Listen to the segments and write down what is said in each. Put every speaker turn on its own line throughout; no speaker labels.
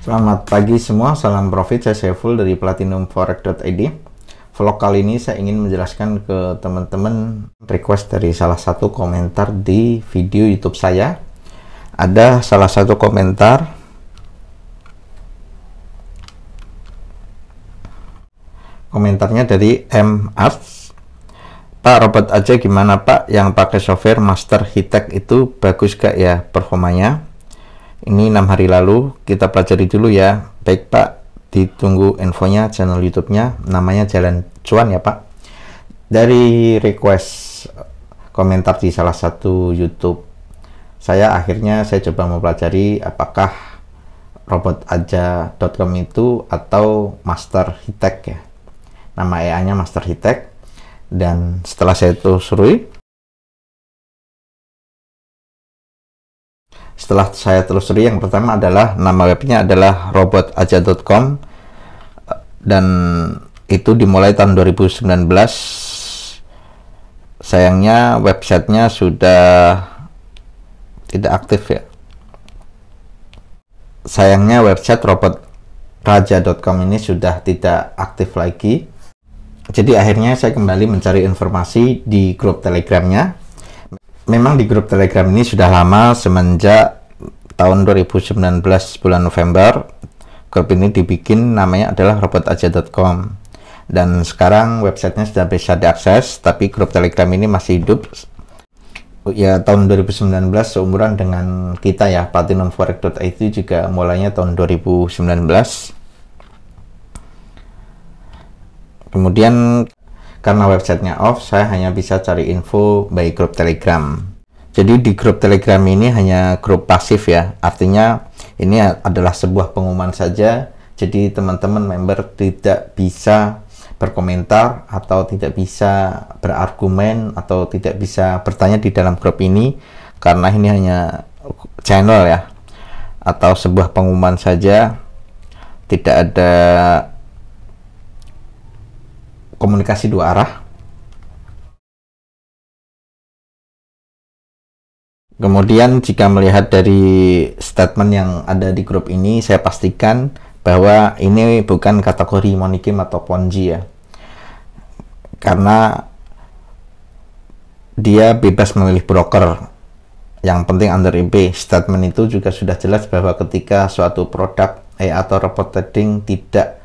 Selamat pagi semua, salam profit, saya Saiful dari platinumforex.id. Vlog kali ini saya ingin menjelaskan ke teman-teman request dari salah satu komentar di video YouTube saya. Ada salah satu komentar, komentarnya dari M Arts. Pak, robot aja gimana Pak, yang pakai software Master Hitech itu bagus gak ya performanya? Ini 6 hari lalu, kita pelajari dulu ya. Baik Pak, ditunggu infonya channel YouTube-nya, namanya Jalan Cuan ya Pak. Dari request komentar di salah satu YouTube akhirnya saya coba mempelajari apakah robotaja.com itu atau Master Hitech ya. Nama AI-nya Master Hitech. Dan setelah saya telusuri, yang pertama adalah nama webnya adalah robotaja.com dan itu dimulai tahun 2019. Sayangnya websitenya sudah tidak aktif ya. Sayangnya website robotaja.com ini sudah tidak aktif lagi. Jadi akhirnya saya kembali mencari informasi di grup Telegramnya. Memang di grup Telegram ini sudah lama, semenjak tahun 2019 bulan November. Grup ini dibikin, namanya adalah robotaja.com. Dan sekarang websitenya sudah bisa diakses, tapi grup Telegram ini masih hidup. Ya, tahun 2019 seumuran dengan kita ya, platinumforex.id juga mulainya tahun 2019. Kemudian karena websitenya off, saya hanya bisa cari info by grup Telegram. Jadi di grup Telegram ini hanya grup pasif ya, artinya ini adalah sebuah pengumuman saja. Jadi teman-teman member tidak bisa berkomentar atau tidak bisa berargumen atau tidak bisa bertanya di dalam grup ini, karena ini hanya channel ya, atau sebuah pengumuman saja, tidak ada komunikasi dua arah. Kemudian jika melihat dari statement yang ada di grup ini, saya pastikan bahwa ini bukan kategori money game atau ponzi ya, karena dia bebas memilih broker. Yang penting under IP. Statement itu juga sudah jelas bahwa ketika suatu produk atau robot trading tidak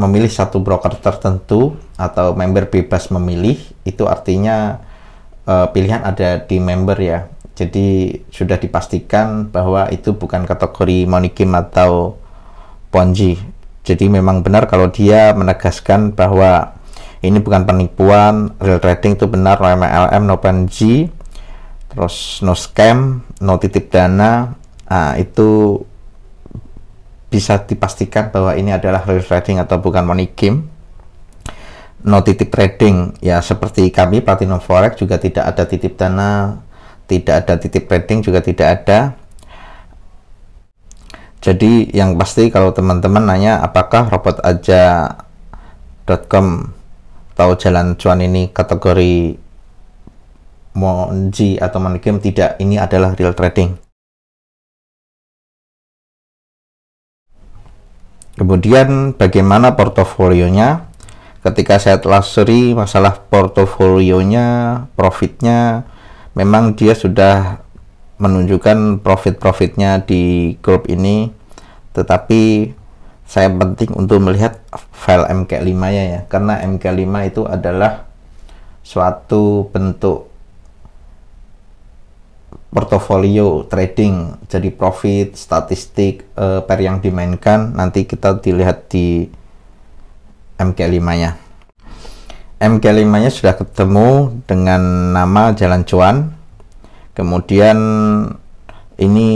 memilih satu broker tertentu atau member bebas memilih, itu artinya pilihan ada di member ya. Jadi sudah dipastikan bahwa itu bukan kategori money game atau ponzi. Jadi memang benar kalau dia menegaskan bahwa ini bukan penipuan, real trading itu benar, no MLM, no ponzi, terus no scam, no titip dana. Itu bisa dipastikan bahwa ini adalah real trading atau bukan money game. No titip trading ya, seperti kami Platinum Forex juga tidak ada titip dana, tidak ada titip trading juga tidak ada. Jadi yang pasti kalau teman-teman nanya apakah robotaja.com atau Jalan Cuan ini kategori monzi atau money game, tidak, ini adalah real trading. Kemudian bagaimana portofolionya? Ketika saya telusuri masalah portofolionya, profitnya, memang dia sudah menunjukkan profitnya di grup ini, tetapi saya penting untuk melihat file MK5 ya, karena MK5 itu adalah suatu bentuk portofolio trading, jadi profit, statistik, pair yang dimainkan, nanti kita dilihat di MK5 nya. MK5 nya sudah ketemu dengan nama Jalan Cuan. Kemudian ini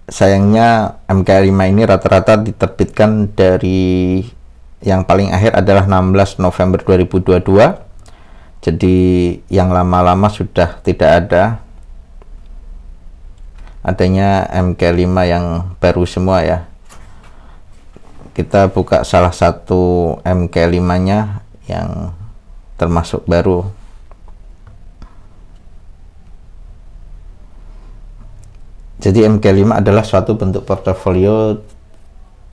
sayangnya MK5 ini rata-rata diterbitkan dari yang paling akhir adalah 16 November 2022. Jadi yang lama-lama sudah tidak ada. Adanya MK5 yang baru semua ya. Kita buka salah satu MK5 nya yang termasuk baru. Jadi MK5 adalah suatu bentuk portofolio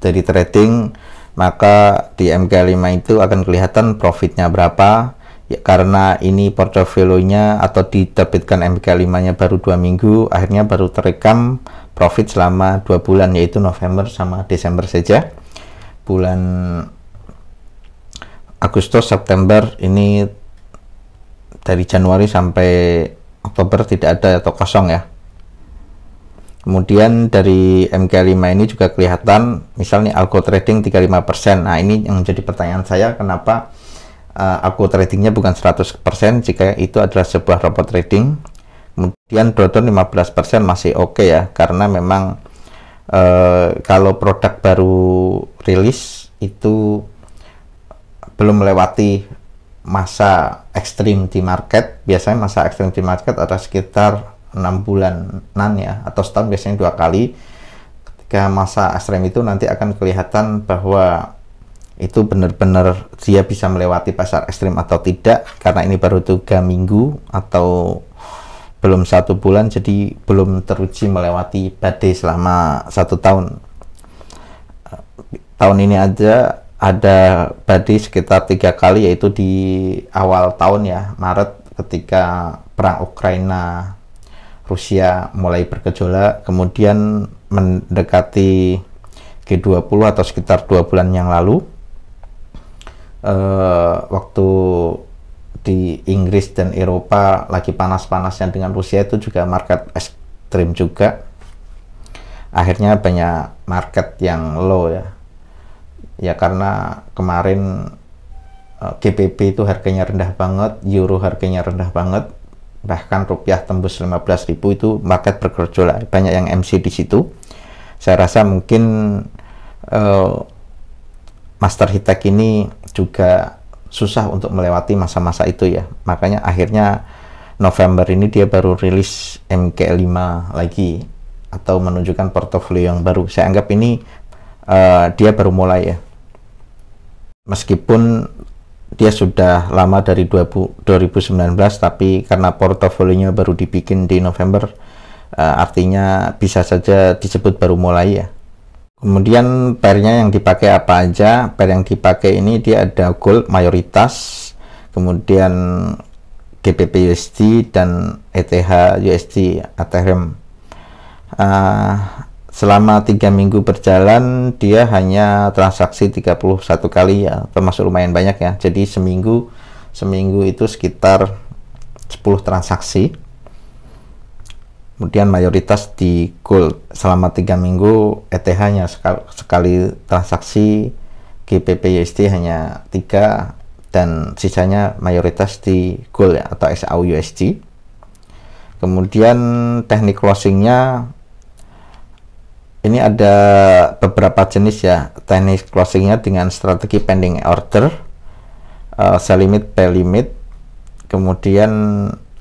dari trading, maka di MK5 itu akan kelihatan profitnya berapa ya, karena ini portofolionya atau diterbitkan MK5-nya baru 2 minggu, akhirnya baru terekam profit selama 2 bulan, yaitu November sama Desember saja. Bulan Agustus, September ini dari Januari sampai Oktober tidak ada atau kosong ya. Kemudian dari MK5 ini juga kelihatan, misalnya algo trading 35%. Nah, ini yang menjadi pertanyaan saya, kenapa algo tradingnya bukan 100% jika itu adalah sebuah robot trading. Kemudian drawdown 15% masih oke ya, karena memang kalau produk baru rilis itu belum melewati masa ekstrim di market. Biasanya masa ekstrim di market ada sekitar 6 bulanan ya, atau setahun biasanya 2 kali. Ketika masa ekstrem itu nanti akan kelihatan bahwa itu benar-benar dia bisa melewati pasar ekstrim atau tidak, karena ini baru 3 minggu atau belum 1 bulan, jadi belum teruji melewati badai selama 1 tahun. Tahun ini aja ada badai sekitar 3 kali, yaitu di awal tahun ya, Maret, ketika perang Ukraina Rusia mulai bergejolak, kemudian mendekati G20 atau sekitar 2 bulan yang lalu, waktu di Inggris dan Eropa lagi panas-panasnya dengan Rusia, itu juga market ekstrim juga. Akhirnya banyak market yang low ya karena kemarin GBP itu harganya rendah banget, euro harganya rendah banget, bahkan rupiah tembus 15.000, itu market bergejolak, banyak yang MC di situ. Saya rasa mungkin Master Hitek ini juga susah untuk melewati masa-masa itu ya, makanya akhirnya November ini dia baru rilis MK5 lagi atau menunjukkan portofolio yang baru. Saya anggap ini dia baru mulai ya, meskipun dia sudah lama dari 2019, tapi karena portofolionya baru dibikin di November, artinya bisa saja disebut baru mulai ya. Kemudian pairnya yang dipakai apa aja? Pair yang dipakai ini dia ada gold mayoritas, kemudian GBP USD dan ETH USD Ethereum. Selama 3 minggu berjalan dia hanya transaksi 31 kali ya, termasuk lumayan banyak ya. Jadi seminggu itu sekitar 10 transaksi. Kemudian mayoritas di gold. Selama 3 minggu ETH hanya sekali transaksi, GBP USD hanya 3, dan sisanya mayoritas di gold ya, atau XAU USD. Kemudian teknik closingnya ini ada beberapa jenis ya, teknik closingnya dengan strategi pending order, sell limit, buy limit. Kemudian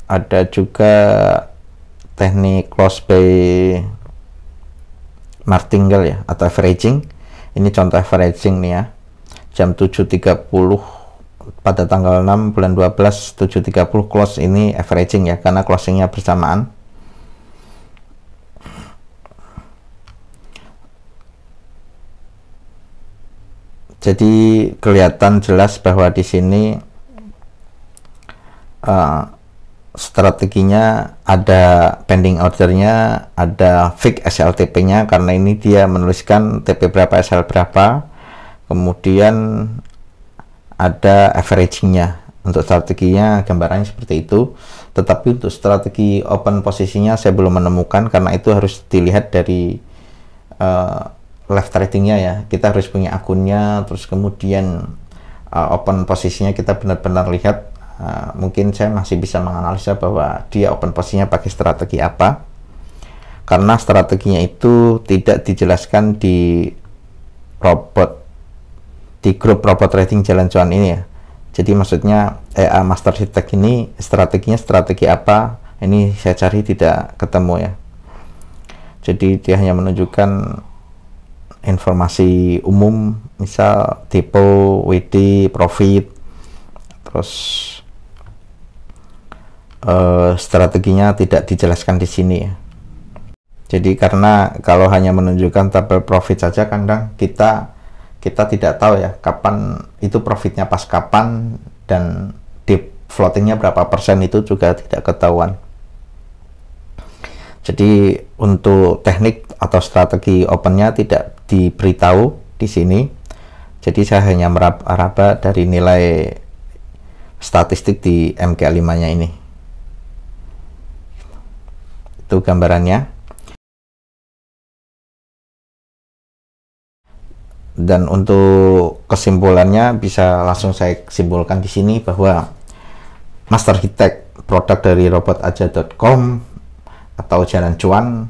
ada juga teknik close by martingale ya, atau averaging. Ini contoh averaging nih ya, jam 7.30 pada tanggal 6 bulan 12, 7.30 close, ini averaging ya, karena closingnya bersamaan. Jadi kelihatan jelas bahwa di sini strateginya ada pending ordernya, ada fix SLTP-nya, karena ini dia menuliskan TP berapa, SL berapa. Kemudian ada averaging-nya. Untuk strateginya gambarannya seperti itu. Tetapi untuk strategi open posisinya saya belum menemukan, karena itu harus dilihat dari live tradingnya ya. Kita harus punya akunnya, terus kemudian open posisinya kita benar-benar lihat. Mungkin saya masih bisa menganalisa bahwa dia open posisinya pakai strategi apa, karena strateginya itu tidak dijelaskan di grup robot trading jalan cuan ini ya. Jadi maksudnya EA Master Hitek ini strateginya strategi apa, ini saya cari tidak ketemu ya. Jadi dia hanya menunjukkan informasi umum, misal depo, WD, profit, terus strateginya tidak dijelaskan di sini ya. Jadi karena kalau hanya menunjukkan tabel profit saja, kadang kita tidak tahu ya kapan itu profitnya pas kapan, dan di floatingnya berapa persen itu juga tidak ketahuan. Jadi untuk teknik atau strategi opennya tidak diberitahu di sini. Jadi saya hanya meraba dari nilai statistik di MK5-nya ini. Itu gambarannya. Dan untuk kesimpulannya bisa langsung saya simpulkan di sini bahwa master architect produk dari robotaja.com atau jalan cuan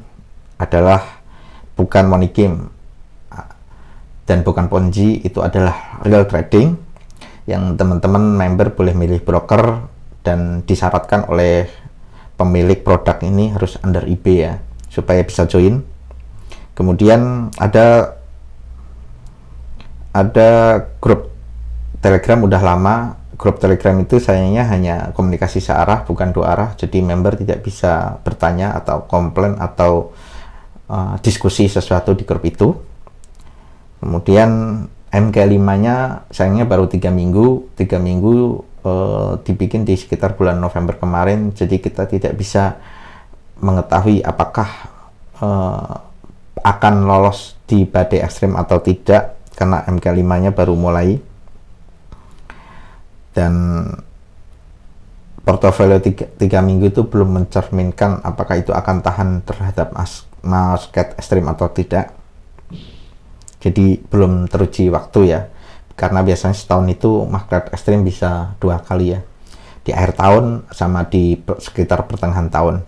adalah bukan money game dan bukan ponzi, itu adalah real trading yang teman-teman member boleh milih broker, dan disyaratkan oleh pemilik produk ini harus under IB ya supaya bisa join. Kemudian ada grup Telegram, udah lama grup Telegram itu sayangnya hanya komunikasi searah bukan dua arah, jadi member tidak bisa bertanya atau komplain atau diskusi sesuatu di grup itu. Kemudian MK5-nya sayangnya baru 3 minggu dibikin di sekitar bulan November kemarin, jadi kita tidak bisa mengetahui apakah akan lolos di badai ekstrim atau tidak, karena MK5-nya baru mulai, dan portofolio 3 minggu itu belum mencerminkan apakah itu akan tahan terhadap market ekstrim atau tidak. Jadi belum teruji waktu ya, karena biasanya setahun itu market ekstrim bisa 2 kali ya, di akhir tahun sama di sekitar pertengahan tahun.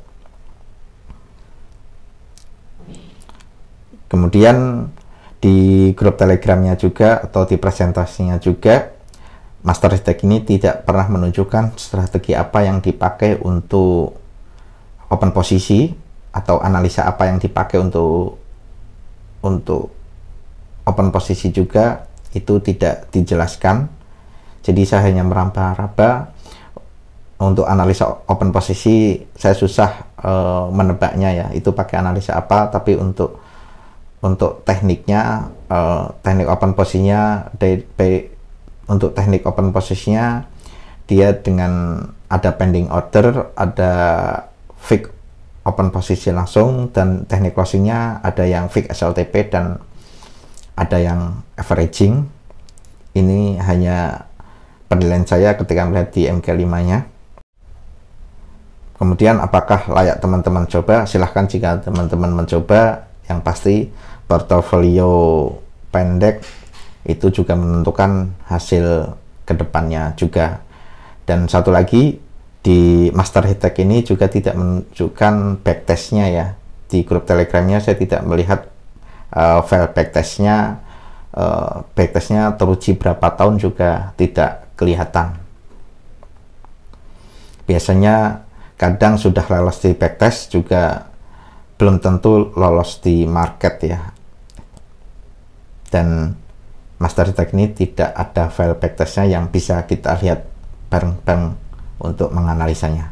Kemudian di grup Telegramnya juga atau di presentasinya juga, master architect ini tidak pernah menunjukkan strategi apa yang dipakai untuk open posisi atau analisa apa yang dipakai untuk open posisi juga, itu tidak dijelaskan. Jadi saya hanya meraba-raba. Untuk analisa open posisi saya susah menebaknya ya, itu pakai analisa apa, tapi untuk tekniknya, teknik open posisinya, untuk teknik open posisinya dia dengan ada pending order, ada fix open posisi langsung, dan teknik closingnya ada yang fix SLTP dan ada yang averaging. Ini hanya penilaian saya ketika melihat di MK5-nya. Kemudian apakah layak teman-teman coba? Silahkan jika teman-teman mencoba. Yang pasti portofolio pendek itu juga menentukan hasil kedepannya juga. Dan satu lagi, di master architect ini juga tidak menunjukkan backtestnya ya. Di grup Telegramnya saya tidak melihat file backtestnya. Backtestnya teruji berapa tahun juga tidak kelihatan. Biasanya kadang sudah lolos di backtest juga belum tentu lolos di market ya. Dan master architect ini tidak ada file backtestnya yang bisa kita lihat bareng-bareng untuk menganalisanya.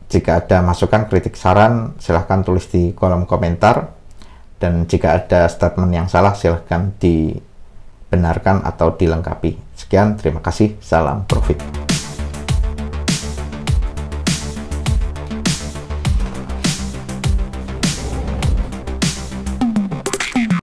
Jika ada masukan, kritik, saran, silahkan tulis di kolom komentar. Dan jika ada statement yang salah, silahkan dibenarkan atau dilengkapi. Sekian, terima kasih, salam profit.